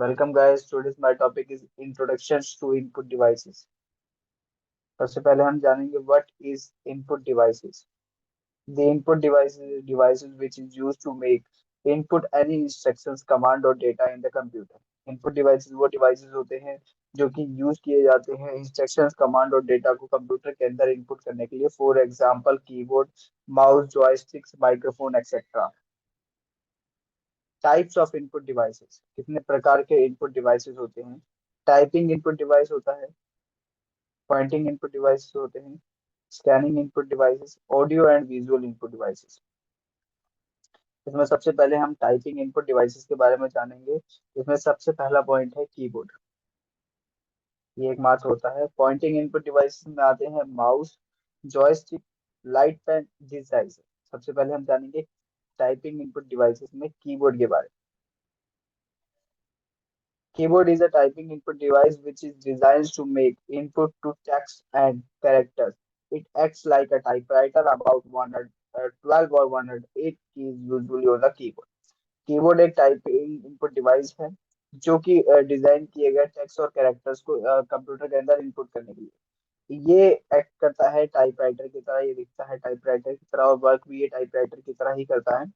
Welcome guys. Today's my topic is introductions to input devices. सबसे पहले हम जानेंगे what is input devices. The input devices which is used to make input any instructions, command or data in the computer. Input devices वो devices होते हैं जो कि use किए जाते हैं इंस्ट्रक्शंस, कमांड और डेटा को कंप्यूटर के अंदर इनपुट करने के लिए. For example keyboard, mouse, joysticks, microphone etcetera. Types of input devices. कितने प्रकार के इनपुट डिवाइसेस होते हैं? टाइपिंग इनपुट डिवाइस होता है, पॉइंटिंग इनपुट डिवाइसेस होते हैं, scanning input devices, audio and visual input devices. इसमें सबसे पहले हम टाइपिंग इनपुट डिवाइसेस के बारे में जानेंगे. इसमें सबसे पहला पॉइंट है कीबोर्ड. ये एकमात्र होता है. पॉइंटिंग इनपुट डिवाइसेस में आते हैं mouse, joystick, light pen, device. सबसे पहले हम जानेंगे टाइपिंग इनपुट डिवाइसेस में कीबोर्ड के बारे में. Keyboard is a typing input device which is designed to make input to text and characters. It acts like a typewriter, about 112 or 108 keys usually on the keyboard. Keyboard एक typing input device है जो कि design किए गए text और characters को computer के अंदर इनपुट करने के लिए. ये एक्ट करता है टाइपराइटर की तरह, ये दिखता है टाइपराइटर की तरह और वर्क भी ये टाइपराइटर की तरह ही करता है.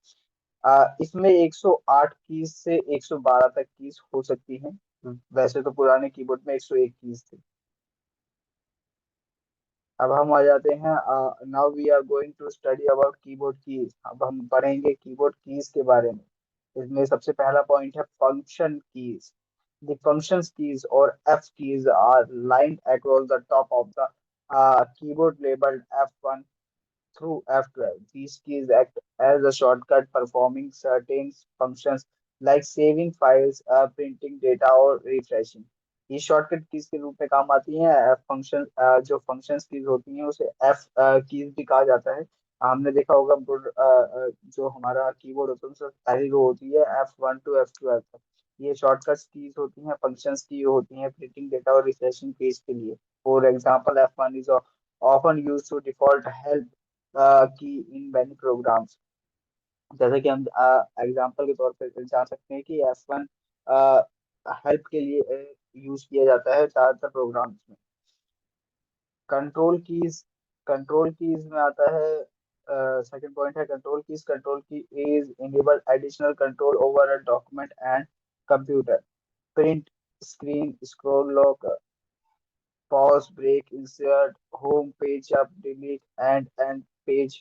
इसमें 108 कीज से 112 तक कीज हो सकती हैं. वैसे तो पुराने कीबोर्ड में 101 कीज थी. अब हम आ जाते हैं. Now we are going to study about keyboard keys. अब हम पढ़ेंगे कीबोर्ड कीज के बारे में. इसमें सबसे पहला पॉइंट है function keys. The functions keys और F keys are lined across the top of the keyboard labelled F1 through F12. These keys act as a shortcut, performing certain functions like saving files, printing data और refreshing. ये shortcut keys के रूप में काम आती हैं. F function, जो functions keys होती हैं उसे एफ कीज भी कहा जाता है. हमने देखा होगा जो हमारा कीबोर्ड होता है उसमें पहली रो होती है F1 to F12 तक. ये शॉर्टकट कीज होती हैं, फंक्शंस की होती हैं प्रिंटिंग डेटा और रिफ्रेशिंग पेज के लिए. For example F1 is often used to default help की इन मैनी प्रोग्राम्स. जैसे कि हम एग्जांपल के तौर पर जान सकते हैं कि F1 हेल्प के लिए यूज किया जाता है ज्यादातर प्रोग्राम्स में. Control keys. कंट्रोल कीज में आता है सेकंड पॉइंट है कंट्रोल कीज. कंट्रोल की is enable additional control over a document and computer. Print, screen, scroll lock, pause, break, insert, home page up, delete, and end page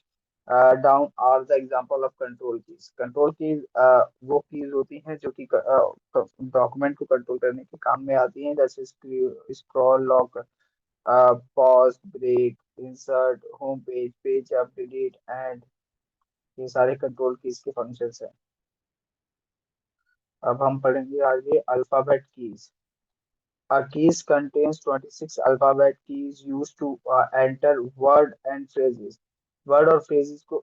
down are the example of control keys. Control keys वो keys होती हैं जो कि document को control करने के काम में आती हैं, जैसे scroll lock, pause, break, insert, home page, page up, delete, end. ये सारे कंट्रोल कीज के फंक्शंस हैं. अब हम पढ़ेंगे आगे alphabet keys. A keys contains 26 alphabet keys used to enter word and phrases. Word और phrases को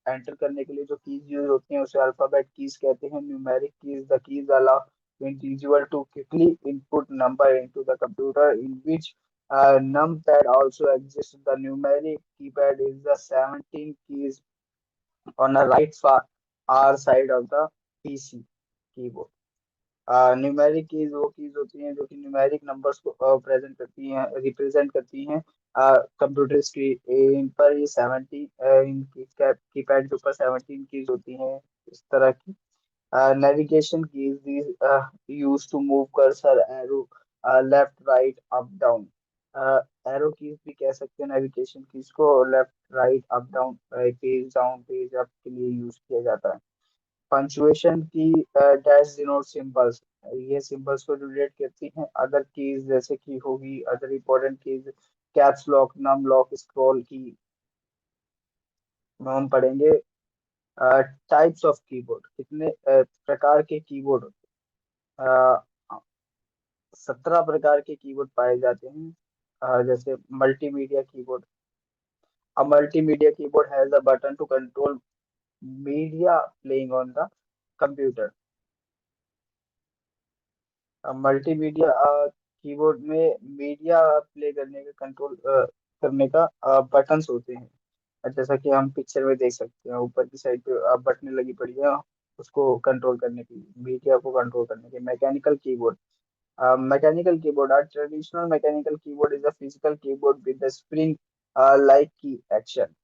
एंटर करने के लिए जो कीज यूज होती हैं उसे अल्फाबेट कीज कहते हैं. Numeric keys. The keys allow individual to quickly input number into the computer, in which numpad also exists. The numeric keypad is the 17 keys on the right far side of the PC keyboard. Numeric keys वो keys होती हैं जो कि numeric numbers को present करती हैं, represent करती हैं कंप्यूटर स्क्रीन पर. ये 17 इनकी कीपैड के ऊपर 17 कीज होती हैं इस तरह की. Navigation keys. These use to move cursor, arrow, left, right, up, down. Arrow keys भी कह सकते हैं नेविगेशन कीज को. Left, right, up, down, page down, page up के लिए यूज किया जाता है. पंचुएशन की. Dash denote symbols. ये सिंबल्स को रिलेट करती हैं अदर कीज जैसे कि होगी other important keys. Caps lock, num lock, scroll की. हम पढ़ेंगे टाइप्स ऑफ कीबोर्ड. कितने प्रकार के कीबोर्ड होते हैं? 17 प्रकार के कीबोर्ड पाए जाते हैं. जैसे multimedia keyboard. A multimedia keyboard has a button to control media playing on the computer. Multimedia keyboard में मीडिया प्ले करने का कंट्रोल करने का बटन्स होते हैं. जैसा कि हम पिक्चर में देख सकते हैं ऊपर की साइड पे बटन लगी पड़ी है उसको कंट्रोल करने के लिए, मीडिया को कंट्रोल करने के। Mechanical keyboard, mechanical keyboard, are traditional mechanical keyboard is a physical keyboard with the spring like key action.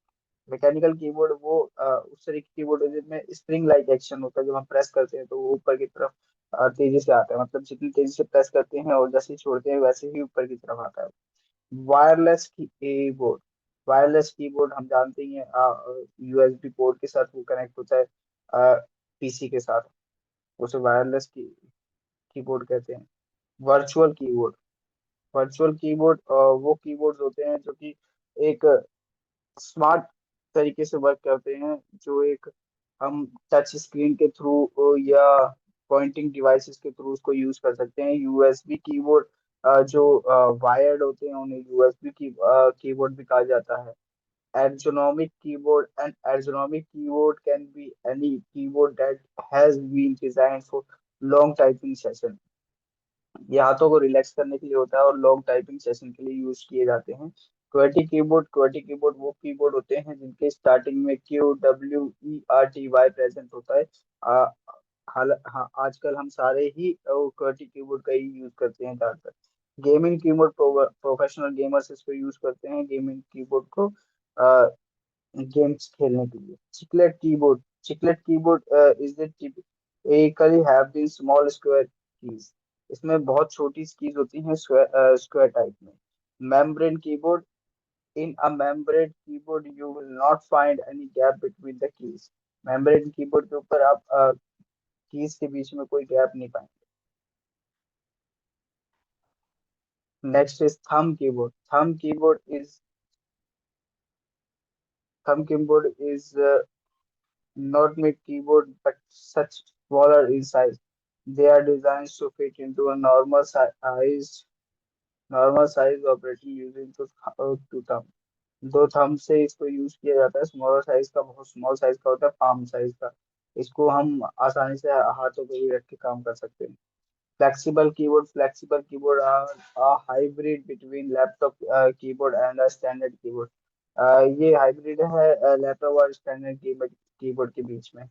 Mechanical keyboard वो उस तरह की कीबोर्ड है जिसमें स्प्रिंग लाइक एक्शन होता है। जब हम प्रेस करते हैं तो वो ऊपर की तरफ तेजी से आता है, मतलब जितनी तेजी से प्रेस करते हैं और जैसे ही छोड़ते हैं वैसे ही ऊपर की तरफ आता है। वायरलेस कीबोर्ड, वायरलेस कीबोर्ड हम जानते ही हैं, यूएसबी पोर्ट के साथ वो कनेक्ट होता है पीसी के साथ, उसे वायरलेस कीबोर्ड कहते हैं। वर्चुअल कीबोर्ड, वर्चुअल कीबोर्ड वो कीबोर्ड होते हैं जो कि एक स्मार्ट तरीके से वर्क करते हैं, जो एक हम टच स्क्रीन के थ्रू या पॉइंटिंग डिवाइसेस के थ्रू उसको यूज कर सकते हैं। यूएसबी कीबोर्ड जो वायर्ड होते हैं उन्हें यूएसबी कीबोर्ड भी कहा जाता है। ergonomic keyboard, an ergonomic keyboard can be any keyboard that has been designed for long typing session। ये हाथों को रिलैक्स करने के लिए होता है और लॉन्ग टाइपिंग सेशन के लिए यूज किए जाते हैं। क्वेटी कीबोर्ड, क्वेटी कीबोर्ड वो कीबोर्ड होते हैं जिनके स्टार्टिंग में QWERTY प्रेजेंट होता है। आ, हाँ, आजकल हम सारे ही क्वेटी कीबोर्ड का ही यूज करते हैं ज्यादातर। गेमिंग कीबोर्ड, प्रोफेशनल गेमर्स इसको यूज करते हैं गेमिंग कीबोर्ड को गेम्स खेलने के लिए। Chiclet keyboard, chiclet keyboard is the typically have been small square keys, इसमें बहुत छोटी कीज होती हैं स्क्वायर टाइप में। Membrane keyboard, in a membrane keyboard you will not find any gap between the keys. Membrane keyboard के ऊपर आप keys के बीच में कोई गैप नहीं पाएंगे। Next is thumb keyboard. Thumb keyboard is not mid keyboard but such smaller in size. They are designed to fit into a normal size operating using two thumb। दो थंब से इसको use किया जाता है। Smaller size का, बहुत small size का होता है, पाम साइज का। इसको हम आसानी से हाथों पे भी रख के काम कर सकते हैं। Flexible keyboard, flexible keyboard are hybrid between laptop keyboard and standard keyboard. ये हाइब्रिड है लैपटॉप और स्टैंडर्ड कीबोर्ड के बीच में।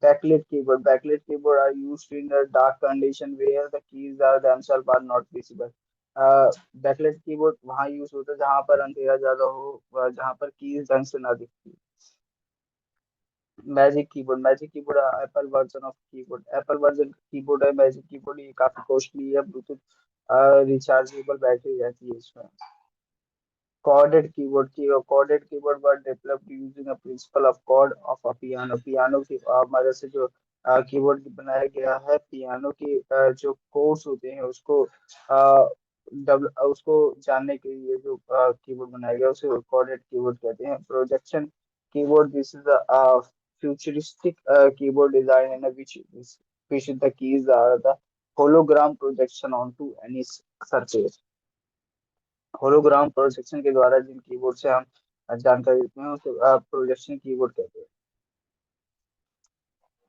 Backlit keyboard. Backlit keyboard are used in a dark condition where the keys are themselves are not visible। Backlight keyboard वहाँ use होता है जहाँ पर अंधेरा ज्यादा हो, जहाँ पर कीज ढंग से ना दिखती। Magic keyboard, magic keyboard Apple version of keyboard, Apple version keyboard है मैजिक कीबोर्ड। ये काफी कॉस्टली है, ब्लूटूथ रिचार्जेबल बैटरी रहती है इसमें। Corded keyboard were developed using a principle of chord of a piano। Piano की मदद से जो कीबोर्ड बनाया गया है, पियानो के जो कोड्स होते हैं उसको उसको जानने के लिए जो कीबोर्ड बनाया गया उसे कॉर्डेड कीबोर्ड कहते हैं। Projection keyboard, this is a futuristic keyboard design in which the keys are the hologram projection onto any surface। Hologram projection के द्वारा जिन कीबोर्ड से हम जानकारी देते हैं उसे प्रोजेक्शन कीबोर्ड कहते हैं।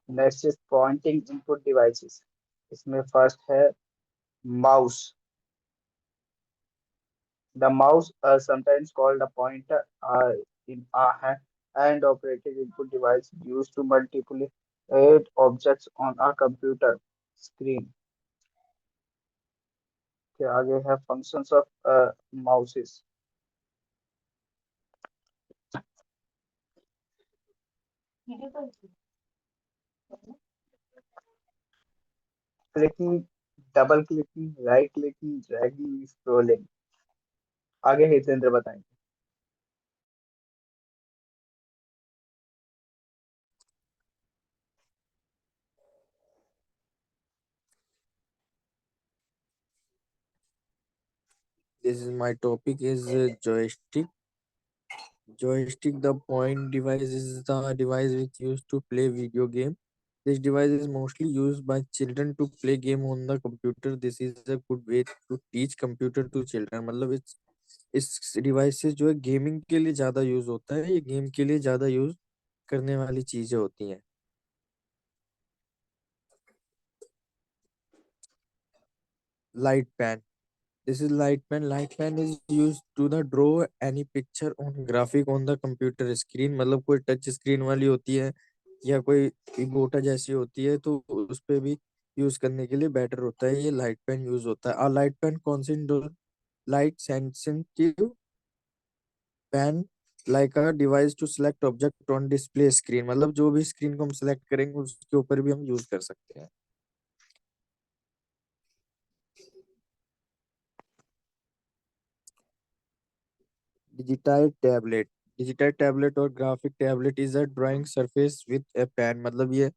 Next is pointing input devices. इसमें फर्स्ट है mouse. The mouse sometimes called a pointer in a hand operated input device used to manipulate objects on a computer screen। के आगे है functions of mouses. Clicking, double clicking, right clicking, dragging, scrolling. आगे हितेंद्र बताएंगे। This is my topic is joystick. Joystick, the point device, is the device which used to play video game. This device is mostly used by children to play game on the computer. This is a good way to teach computer to children। मतलब इस device से जो है gaming के लिए ज्यादा use होता है, ये गेम के लिए ज्यादा यूज करने वाली चीजें होती हैं। Light pen, this is light pen। Light pen is used to the draw any picture on graphic on the computer screen। मतलब कोई टच स्क्रीन वाली होती है या कोई इबोटा जैसी होती है, तो उस पे भी यूज करने के लिए बेटर होता है। ये लाइट पेन यूज होता है। और light pen consist light sensitive pen like a device to select object on display screen, मतलब जो भी स्क्रीन को हम सिलेक्ट करेंगे उसके ऊपर भी हम यूज कर सकते हैं। डिजिटाइज टैबलेट, डिजिटाइज टैबलेट और graphic tablet is a drawing surface with a pen, मतलब ये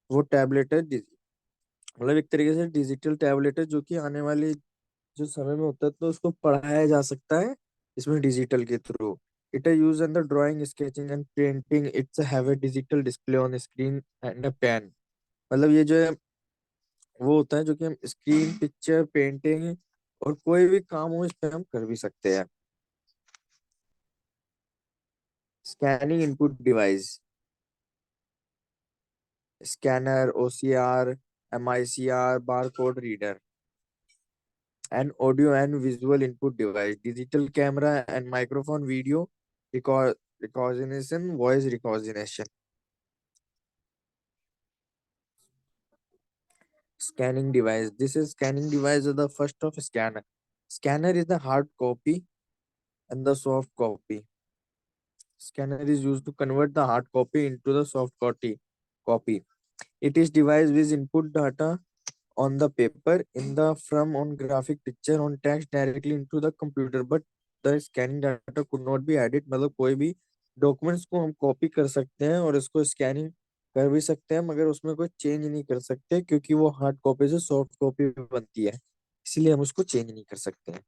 वो टैबलेट है मतलब एक तरीके से डिजिटल टैबलेट है जो कि आने वाले जो समय में होता है तो उसको पढ़ाया जा सकता है इसमें डिजिटल के थ्रू। इट है use in the drawing sketching and painting, it's have a digital display on screen and a pen. मतलब ये जो है वो होता है जो कि हम स्क्रीन, पिक्चर, पेंटिंग और कोई भी काम हो इस पे हम कर भी सकते हैं। Scanning input device, scanner, OCR, MICR, barcode reader, and audio and visual input device, digital camera and microphone, video recognition, voice recognition. Scanning device, this is scanning device is the first of scanner. Scanner is the hard copy and the soft copy. Scanner is used to convert the hard copy into the soft copy. It is device with input data on the paper in the from on graphic picture on text directly into the computer, but the scanning data could not be added, मतलब कोई भी documents को हम copy कर सकते हैं और इसको स्कैनिंग कर भी सकते हैं, मगर उसमें कोई चेंज नहीं कर सकते क्योंकि वो हार्ड कॉपी से सॉफ्ट कॉपी बनती है, इसलिए हम उसको चेंज नहीं कर सकते हैं।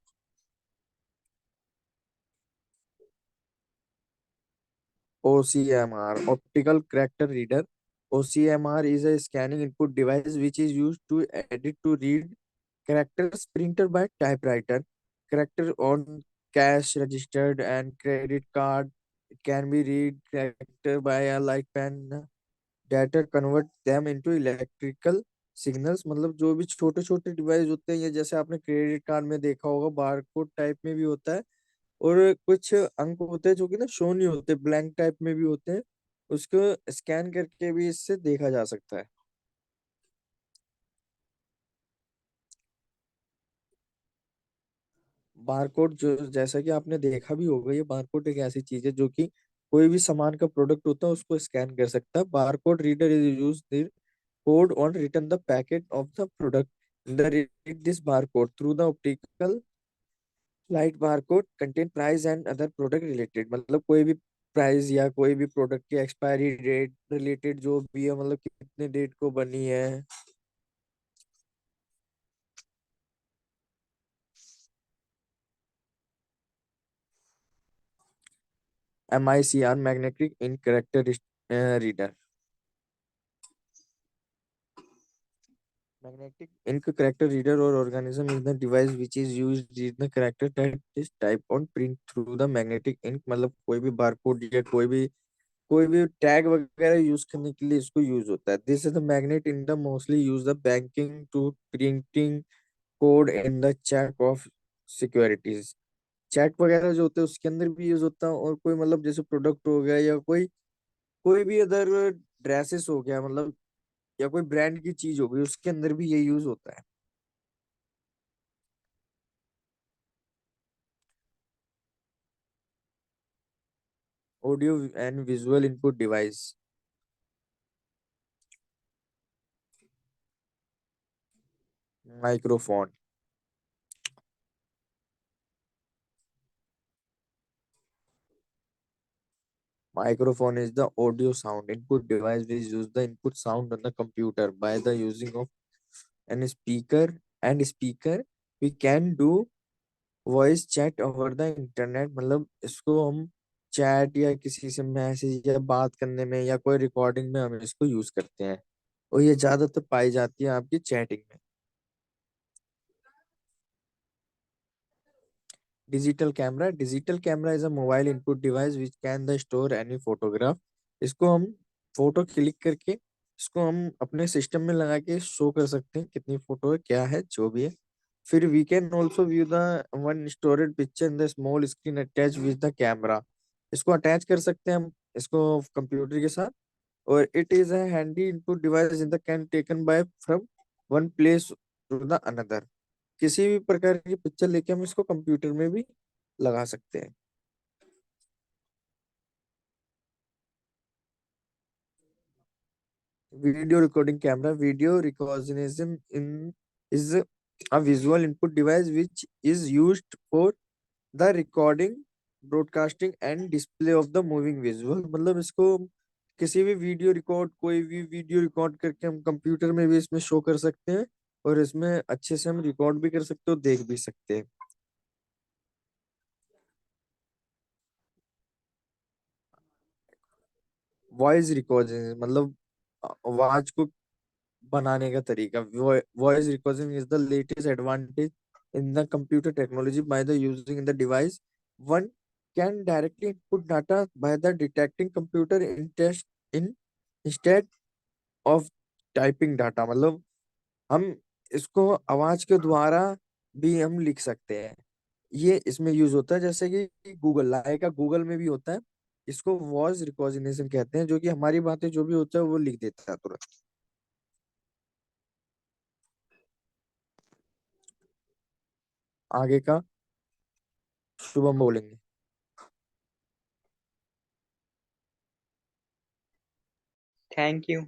OCMR, optical character reader. OCMR is a scanning input device which is used to edit to read characters printed by typewriter. Character on cash registered and credit card. It can be read character by a light pen. Data convert them into electrical signals, मतलब जो भी छोटे छोटे device होते हैं, ये जैसे आपने क्रेडिट कार्ड में देखा होगा बारकोड टाइप में भी होता है, और कुछ अंक होते हैं जो कि ना शो नहीं होते, ब्लैंक टाइप में भी होते हैं, उसको स्कैन करके भी इससे देखा जा सकता है। बारकोड जो जैसा कि आपने देखा भी होगा, ये बारकोड एक ऐसी चीज है जो कि कोई भी सामान का प्रोडक्ट होता है उसको स्कैन कर सकता है। Barcode reader is use the code on return the packet of the product the read this barcode through the optical light. Barcode contain price and other product related, मतलब कोई भी प्राइस या कोई भी प्रोडक्ट की एक्सपायरी डेट रिलेटेड जो भी है, मतलब कितने डेट को बनी है। MICR, magnetic in character reader. Magnetic ink character reader or organism is the device which is used to read the character that is type on print through the magnetic ink, मतलब कोई भी barcode या कोई भी tag वगैरह use करने के लिए इसको यूज होता है। This is the magnet in the mostly use the banking to printing code in the cheque of securities. Cheque वगैरह जो होते हैं उसके अंदर भी यूज होता है, और कोई मतलब जैसे प्रोडक्ट हो गया या कोई कोई भी अदर ड्रेसेस हो गया, मतलब या कोई ब्रांड की चीज हो गई उसके अंदर भी ये यूज होता है। Audio and visual input device, microphone. Microphone is the audio sound input device which use the input sound on the computer by the using of an speaker we can do voice chat over the internet, मतलब इसको हम chat या किसी से message या बात करने में या कोई रिकॉर्डिंग में हम इसको यूज करते हैं, और ये ज्यादातर पाई जाती है आपकी चैटिंग में। Digital camera is a mobile input device which can the store any photograph. इसको हम फोटो क्लिक करके इसको हम अपने सिस्टम में लगा के शो कर सकते हैं कितनी फोटो है, क्या है, जो भी है। फिर we can also view the one stored picture in the small screen attach with the camera. इसको अटैच कर सकते हैं हम इसको कंप्यूटर के साथ, और it is a handy input device in the can taken by from one place to the another. किसी भी प्रकार की पिक्चर लेके हम इसको कंप्यूटर में भी लगा सकते हैं. Video recording camera. Video recognition in is a visual input device which is used for the recording, broadcasting and display of the moving visual. मतलब इसको किसी भी वीडियो रिकॉर्ड, कोई भी वीडियो रिकॉर्ड करके हम कंप्यूटर में भी इसमें शो कर सकते हैं और इसमें अच्छे से हम रिकॉर्ड भी कर सकते हैं और देख भी सकते हैं. वॉइस रिकॉर्डिंग मतलब आवाज को बनाने का तरीका. Voice recording is the latest advantage in the computer technology. By the using in the device, one can directly input data by the detecting computer in test in instead of typing data. मतलब हम इसको आवाज के द्वारा भी हम लिख सकते हैं. ये इसमें यूज होता है जैसे कि गूगल लाइका गूगल में भी होता है. इसको वॉइस रिकॉग्निशन कहते हैं, जो कि हमारी बातें जो भी होता है वो लिख देता है तुरंत. आगे का शुभम बोलेंगे. Thank you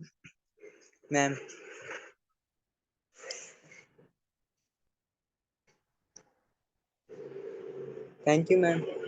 ma'am. Thank you ma'am.